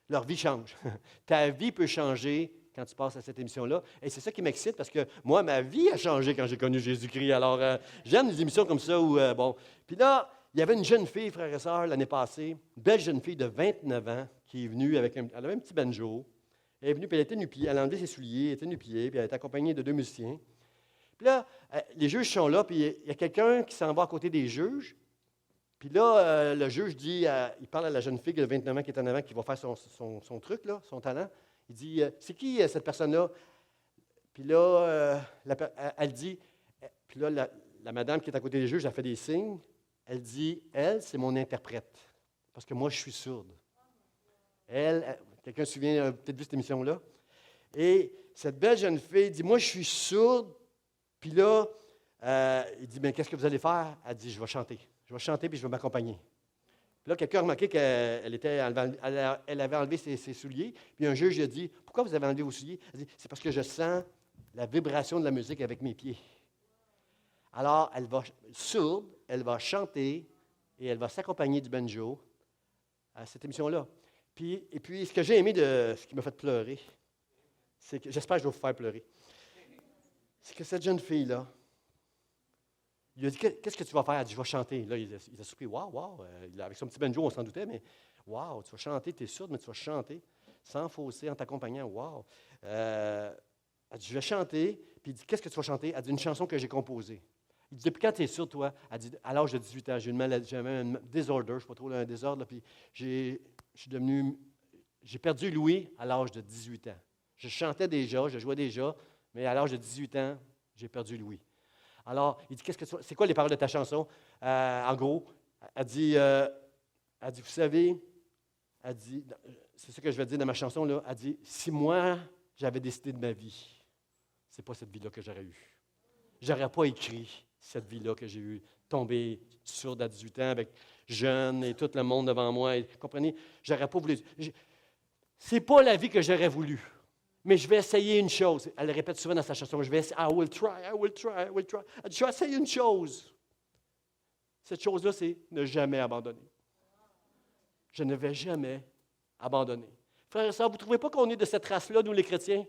leur vie change. Ta vie peut changer quand tu passes à cette émission-là. Et c'est ça qui m'excite parce que moi, ma vie a changé quand j'ai connu Jésus-Christ. Alors, j'aime des émissions comme ça où, bon. Puis là, il y avait une jeune fille, frères et sœurs, l'année passée, une belle jeune fille de 29 ans qui est venue elle avait un petit banjo. Elle est venue, puis elle était nu-pieds, elle a enlevé ses souliers, elle était nu-pieds, puis elle était accompagnée de 2 musiciens. Puis là, les juges sont là, puis il y a quelqu'un qui s'en va à côté des juges. Puis là, le juge dit, il parle à la jeune fille de 29 ans qui est en avant, qui va faire son truc, là, son talent. Il dit, c'est qui cette personne-là? Puis là, elle dit, puis là, la madame qui est à côté des juges, elle fait des signes. Elle dit, elle, c'est mon interprète, parce que moi, je suis sourde. Quelqu'un se souvient, peut-être vu cette émission-là? Et cette belle jeune fille dit, moi, je suis sourde. Puis là, il dit, bien, qu'est-ce que vous allez faire? Elle dit, je vais chanter. Je vais chanter, puis je vais m'accompagner. Puis là, quelqu'un a remarqué qu'elle avait enlevé ses souliers. Puis un juge a dit, pourquoi vous avez enlevé vos souliers? Elle dit, c'est parce que je sens la vibration de la musique avec mes pieds. Alors, elle va sourde, elle va chanter et elle va s'accompagner du banjo à cette émission-là. Et puis, ce que j'ai aimé ce qui m'a fait pleurer, c'est que, j'espère que je vais vous faire pleurer, c'est que cette jeune fille-là, il a dit, qu'est-ce que tu vas faire? Elle dit, je vais chanter. Là, il a surpris, wow. Avec son petit banjo, on s'en doutait, mais wow, tu vas chanter, tu es sourde, mais tu vas chanter sans fausser, en t'accompagnant, wow. Elle dit, je vais chanter. Puis il dit, qu'est-ce que tu vas chanter? Elle dit, une chanson que j'ai composée. Il dit, depuis quand tu es sourde, toi? Elle dit, à l'âge de 18 ans, j'avais un disorder, je ne sais pas trop, un désordre, là, puis j'ai perdu l'ouïe à l'âge de 18 ans. Je chantais déjà, je jouais déjà, mais à l'âge de 18 ans, j'ai perdu l'ouïe. Alors, il dit, c'est quoi les paroles de ta chanson? En gros, elle dit, vous savez, c'est ce que je vais dire dans ma chanson, là. Elle dit, si moi, j'avais décidé de ma vie, c'est pas cette vie-là que j'aurais eue. J'aurais pas écrit cette vie-là que j'ai eue, tombé sourde à 18 ans avec jeune et tout le monde devant moi. Et, comprenez, j'aurais pas voulu. C'est pas la vie que j'aurais voulu. Mais je vais essayer une chose. Elle le répète souvent dans sa chanson. Je vais essayer. I will try, I will try, I will try. Elle dit, je vais essayer une chose. Cette chose-là, c'est ne jamais abandonner. Je ne vais jamais abandonner. Frères et sœurs, vous ne trouvez pas qu'on est de cette race-là, nous les chrétiens?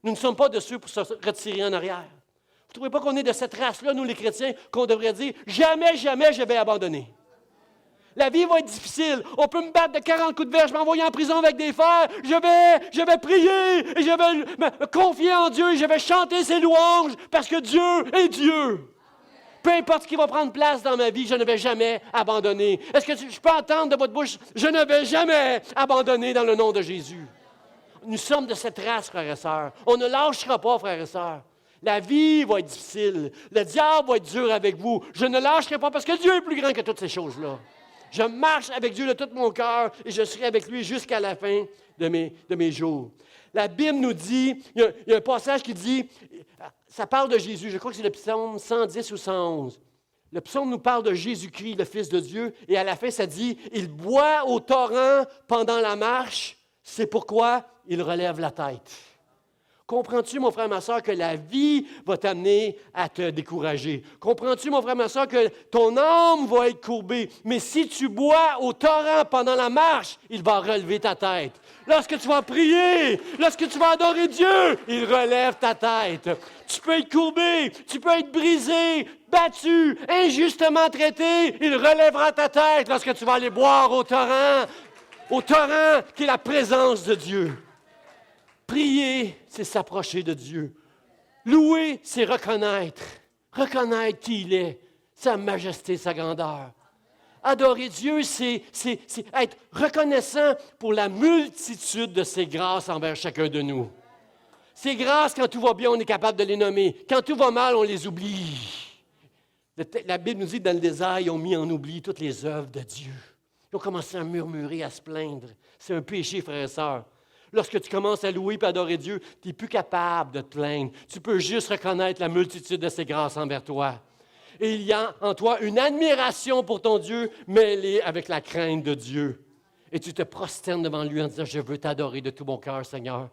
Nous ne sommes pas de ceux pour se retirer en arrière. Vous ne trouvez pas qu'on est de cette race-là, nous les chrétiens, qu'on devrait dire jamais, jamais je vais abandonner? La vie va être difficile. On peut me battre de 40 coups de verge, m'envoyer en prison avec des fers. Je vais prier et je vais me confier en Dieu et je vais chanter ses louanges parce que Dieu est Dieu. Peu importe ce qui va prendre place dans ma vie, je ne vais jamais abandonner. Est-ce que je peux entendre de votre bouche, je ne vais jamais abandonner dans le nom de Jésus? Nous sommes de cette race, frères et sœurs. On ne lâchera pas, frères et sœurs. La vie va être difficile. Le diable va être dur avec vous. Je ne lâcherai pas parce que Dieu est plus grand que toutes ces choses-là. Je marche avec Dieu de tout mon cœur et je serai avec lui jusqu'à la fin de mes jours. La Bible nous dit, il y a un passage qui dit, ça parle de Jésus, je crois que c'est le psaume 110 ou 111. Le psaume nous parle de Jésus-Christ, le Fils de Dieu, et à la fin, ça dit, il boit au torrent pendant la marche, c'est pourquoi il relève la tête. Comprends-tu, mon frère, ma soeur, que la vie va t'amener à te décourager? Comprends-tu, mon frère, ma soeur, que ton âme va être courbée? Mais si tu bois au torrent pendant la marche, il va relever ta tête. Lorsque tu vas prier, lorsque tu vas adorer Dieu, il relève ta tête. Tu peux être courbé, tu peux être brisé, battu, injustement traité, il relèvera ta tête lorsque tu vas aller boire au torrent qui est la présence de Dieu. Prier, c'est s'approcher de Dieu. Louer, c'est reconnaître qui il est, sa majesté, sa grandeur. Adorer Dieu, c'est être reconnaissant pour la multitude de ses grâces envers chacun de nous. Ces grâces, quand tout va bien, on est capable de les nommer. Quand tout va mal, on les oublie. La Bible nous dit que dans le désert, ils ont mis en oubli toutes les œuvres de Dieu. Ils ont commencé à murmurer, à se plaindre. C'est un péché, frères et sœurs. Lorsque tu commences à louer et à adorer Dieu, tu n'es plus capable de te plaindre. Tu peux juste reconnaître la multitude de ses grâces envers toi. Et il y a en toi une admiration pour ton Dieu mêlée avec la crainte de Dieu. Et tu te prosternes devant lui en disant, je veux t'adorer de tout mon cœur, Seigneur.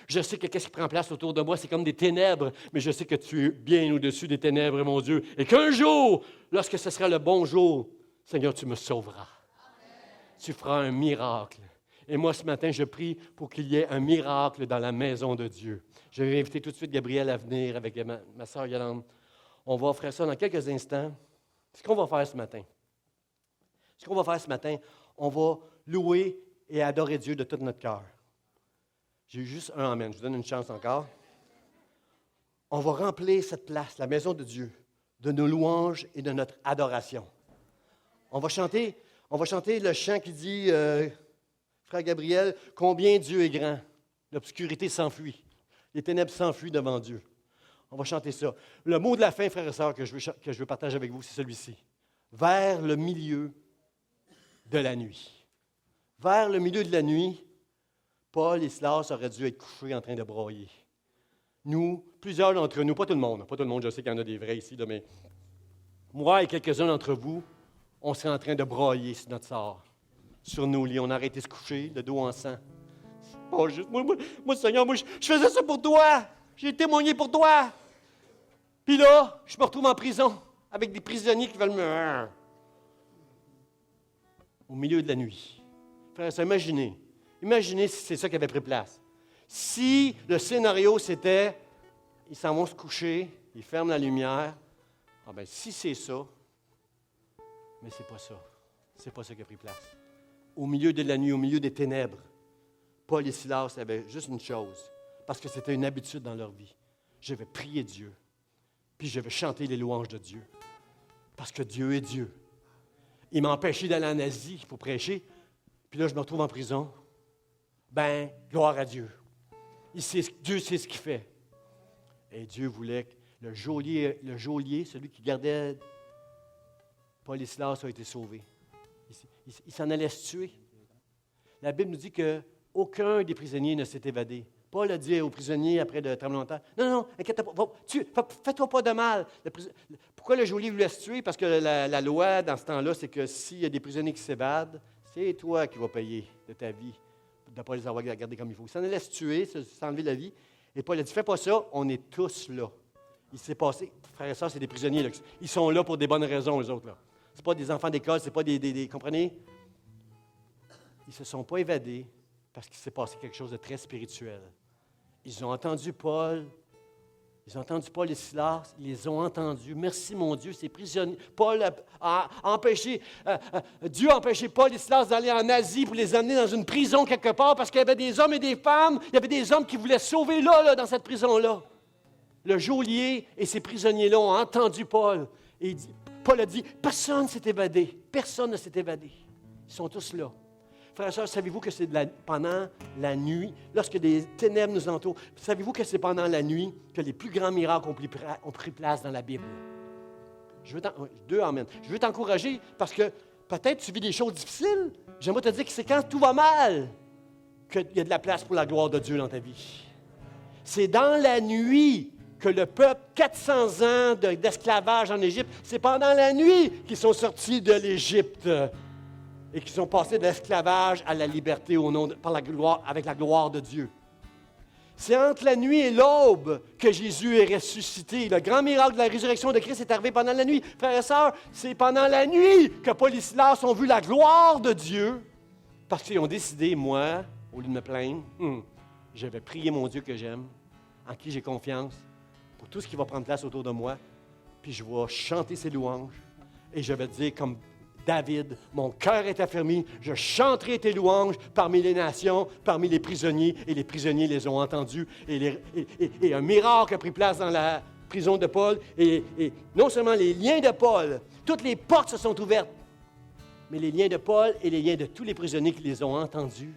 Je sais que qu'est-ce qui prend place autour de moi, c'est comme des ténèbres, mais je sais que tu es bien au-dessus des ténèbres, mon Dieu. Et qu'un jour, lorsque ce sera le bon jour, Seigneur, tu me sauveras. Tu feras un miracle. Et moi, ce matin, je prie pour qu'il y ait un miracle dans la maison de Dieu. Je vais inviter tout de suite Gabriel à venir avec ma sœur Yolande. On va faire ça dans quelques instants. Ce qu'on va faire ce matin, on va louer et adorer Dieu de tout notre cœur. J'ai eu juste un amen. Je vous donne une chance encore. On va remplir cette place, la maison de Dieu, de nos louanges et de notre adoration. On va chanter le chant qui dit... Frère Gabriel, combien Dieu est grand. L'obscurité s'enfuit. Les ténèbres s'enfuient devant Dieu. On va chanter ça. Le mot de la fin, frères et sœurs, que je veux partager avec vous, c'est celui-ci. Vers le milieu de la nuit. Vers le milieu de la nuit, Paul et Silas auraient dû être couchés en train de broyer. Nous, plusieurs d'entre nous, pas tout le monde, je sais qu'il y en a des vrais ici, mais moi et quelques-uns d'entre vous, on serait en train de broyer sur notre sort. Sur nos lits, on a arrêté de se coucher, le dos en sang. Pas juste, moi, Seigneur, je faisais ça pour toi. J'ai témoigné pour toi. Puis là, je me retrouve en prison avec des prisonniers qui veulent me... Au milieu de la nuit. Frère, imaginez si c'est ça qui avait pris place. Si le scénario, c'était, ils s'en vont se coucher, ils ferment la lumière. Ah bien, si c'est ça, mais c'est pas ça. C'est pas ça qui a pris place. Au milieu de la nuit, au milieu des ténèbres, Paul et Silas avaient juste une chose, parce que c'était une habitude dans leur vie. Je vais prier Dieu, puis je vais chanter les louanges de Dieu, parce que Dieu est Dieu. Il m'a empêché d'aller en Asie pour prêcher, puis là, je me retrouve en prison. Ben, gloire à Dieu. Dieu sait ce qu'il fait. Et Dieu voulait que le geôlier, celui qui gardait Paul et Silas, a été sauvé. Il s'en allait se tuer. La Bible nous dit qu'aucun des prisonniers ne s'est évadé. Paul a dit aux prisonniers après le tremblement de terre, non, inquiète-toi pas, fais-toi pas de mal. Pourquoi le geôlier voulait se tuer? Parce que la loi, dans ce temps-là, c'est que s'il y a des prisonniers qui s'évadent, c'est toi qui vas payer de ta vie, de ne pas les avoir gardés comme il faut. Il s'en allait se tuer, s'enlever la vie. Et Paul a dit, fais pas ça, on est tous là. Il s'est passé, frères et sœurs, c'est des prisonniers, là. Ils sont là pour des bonnes raisons, eux autres. Ce n'est pas des enfants d'école, ce n'est pas des comprenez? Ils ne se sont pas évadés parce qu'il s'est passé quelque chose de très spirituel. Ils ont entendu Paul et Silas, ils les ont entendus. Merci mon Dieu, ces prisonniers. Paul a empêché, Dieu a empêché Paul et Silas d'aller en Asie pour les amener dans une prison quelque part parce qu'il y avait des hommes et des femmes, il y avait des hommes qui voulaient sauver là dans cette prison-là. Le geôlier et ces prisonniers-là ont entendu Paul. Et Paul a dit, personne ne s'est évadé. Personne ne s'est évadé. Ils sont tous là. Frères et sœurs, savez-vous que c'est pendant la nuit, lorsque des ténèbres nous entourent, savez-vous que c'est pendant la nuit que les plus grands miracles ont pris place dans la Bible? Amen. Je veux t'encourager parce que peut-être tu vis des choses difficiles. J'aimerais te dire que c'est quand tout va mal qu'il y a de la place pour la gloire de Dieu dans ta vie. C'est dans la nuit que le peuple, 400 ans d'esclavage en Égypte, c'est pendant la nuit qu'ils sont sortis de l'Égypte et qu'ils sont passés de l'esclavage à la liberté avec la gloire de Dieu. C'est entre la nuit et l'aube que Jésus est ressuscité. Le grand miracle de la résurrection de Christ est arrivé pendant la nuit. Frères et sœurs, c'est pendant la nuit que Paul et Silas ont vu la gloire de Dieu parce qu'ils ont décidé, moi, au lieu de me plaindre, je vais prier mon Dieu que j'aime, en qui j'ai confiance, pour tout ce qui va prendre place autour de moi, puis je vais chanter ses louanges, et je vais dire comme David, mon cœur est affermi, je chanterai tes louanges parmi les nations, parmi les prisonniers, et les prisonniers les ont entendus, et un miracle a pris place dans la prison de Paul, et non seulement les liens de Paul, toutes les portes se sont ouvertes, mais les liens de Paul et les liens de tous les prisonniers qui les ont entendus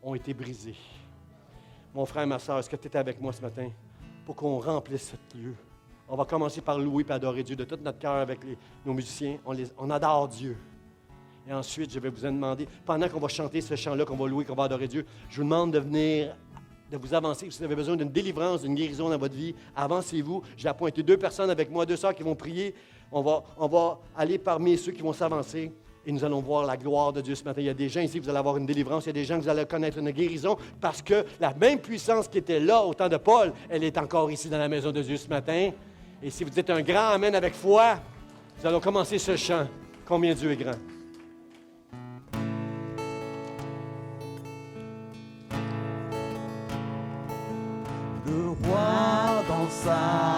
ont été brisés. Mon frère, ma soeur, est-ce que tu es avec moi ce matin pour qu'on remplisse ce lieu? On va commencer par louer et adorer Dieu de tout notre cœur avec nos musiciens. On adore Dieu. Et ensuite, je vais vous demander, pendant qu'on va chanter ce chant-là, qu'on va louer, qu'on va adorer Dieu, je vous demande de vous avancer. Si vous avez besoin d'une délivrance, d'une guérison dans votre vie, avancez-vous. J'ai appointé 2 personnes avec moi, 2 sœurs qui vont prier. On va aller parmi ceux qui vont s'avancer. Et nous allons voir la gloire de Dieu ce matin. Il y a des gens ici, vous allez avoir une délivrance. Il y a des gens que vous allez connaître une guérison parce que la même puissance qui était là au temps de Paul, elle est encore ici dans la maison de Dieu ce matin. Et si vous dites un grand amen avec foi, nous allons commencer ce chant. Combien Dieu est grand. Le roi dans sa